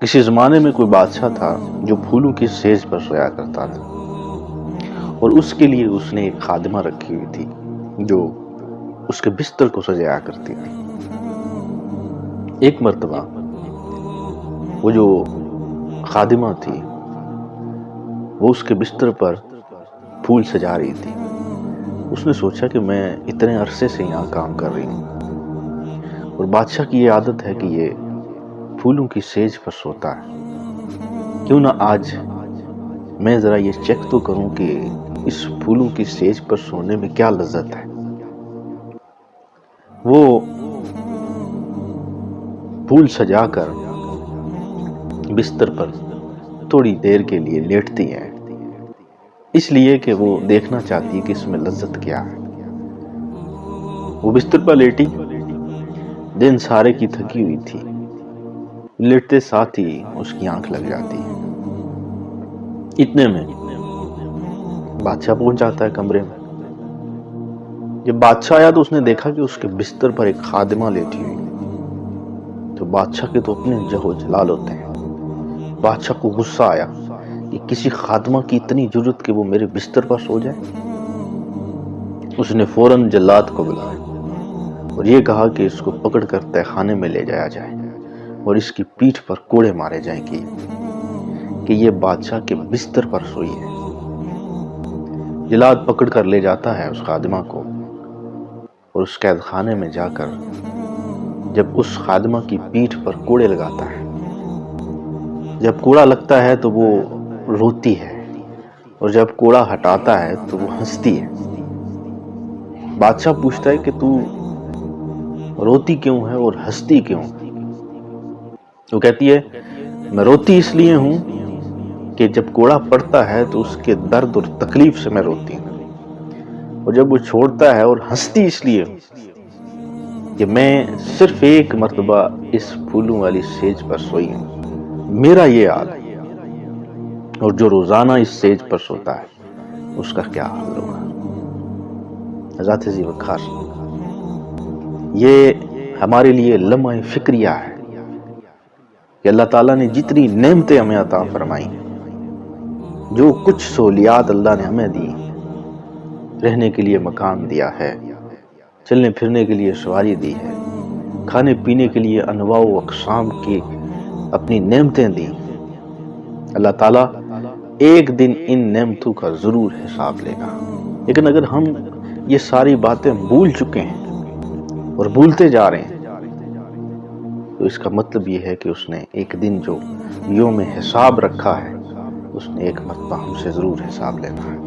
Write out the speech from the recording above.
کسی زمانے میں کوئی بادشاہ تھا جو پھولوں کی سیج پر سویا کرتا تھا، اور اس کے لیے اس نے ایک خادمہ رکھی ہوئی تھی جو اس کے بستر کو سجایا کرتی تھی۔ ایک مرتبہ وہ جو خادمہ تھی وہ اس کے بستر پر پھول سجا رہی تھی۔ اس نے سوچا کہ میں اتنے عرصے سے یہاں کام کر رہی ہوں، اور بادشاہ کی یہ عادت ہے کہ یہ پھولوں کی سیج پر سوتا ہے، کیوں نہ آج میں ذرا یہ چیک تو کروں کہ اس پھولوں کی سیج پر سونے میں کیا لذت ہے۔ وہ پھول سجا کر بستر پر تھوڑی دیر کے لیے لیٹتی ہے، اس لیے کہ وہ دیکھنا چاہتی ہے کہ اس میں لذت کیا ہے۔ وہ بستر پر لیٹی، دن سارے کی تھکی ہوئی تھی، لیٹتے ساتھ ہی اس کی آنکھ لگ جاتی ہے۔ اتنے میں بادشاہ پہنچ جاتا ہے کمرے میں۔ جب بادشاہ آیا تو اس نے دیکھا کہ اس کے بستر پر ایک خادمہ لیٹی ہوئی، تو بادشاہ کے تو اپنے جہو جلال ہوتے ہیں۔ بادشاہ کو غصہ آیا کہ کسی خادمہ کی اتنی جرت کہ وہ میرے بستر پر سو جائے۔ اس نے فوراً جلاد کو بلایا اور یہ کہا کہ اس کو پکڑ کر تہہ خانے میں لے جایا جائے اور اس کی پیٹھ پر کوڑے مارے جائیں کہ یہ بادشاہ کے بستر پر سوئی ہے۔ جلاد پکڑ کر لے جاتا ہے اس خادمہ کو، اور اس قید خانے میں جا کر جب اس خادمہ کی پیٹھ پر کوڑے لگاتا ہے، جب کوڑا لگتا ہے تو وہ روتی ہے، اور جب کوڑا ہٹاتا ہے تو وہ ہنستی ہے۔ بادشاہ پوچھتا ہے کہ تو روتی کیوں ہے اور ہنستی کیوں؟ وہ کہتی ہے میں روتی اس لیے ہوں کہ جب کوڑا پڑتا ہے تو اس کے درد اور تکلیف سے میں روتی ہوں، اور جب وہ چھوڑتا ہے، اور ہنستی اس لیے ہوں کہ میں صرف ایک مرتبہ اس پھولوں والی سیج پر سوئی ہوں، میرا یہ حال، اور جو روزانہ اس سیج پر سوتا ہے اس کا کیا حال ہوگا۔ حضرت ذی وقار، یہ ہمارے لیے لمحہ فکریہ ہے کہ اللہ تعالیٰ نے جتنی نعمتیں ہمیں عطا فرمائی، جو کچھ سہولیات اللہ نے ہمیں دی، رہنے کے لیے مکان دیا ہے، چلنے پھرنے کے لیے سواری دی ہے، کھانے پینے کے لیے انواع و اقسام کی اپنی نعمتیں دی، اللہ تعالیٰ ایک دن ان نعمتوں کا ضرور حساب لے گا۔ لیکن اگر ہم یہ ساری باتیں بھول چکے ہیں اور بھولتے جا رہے ہیں، تو اس کا مطلب یہ ہے کہ اس نے ایک دن جو یوم حساب رکھا ہے، اس نے ایک مرتبہ ہم سے ضرور حساب لینا ہے۔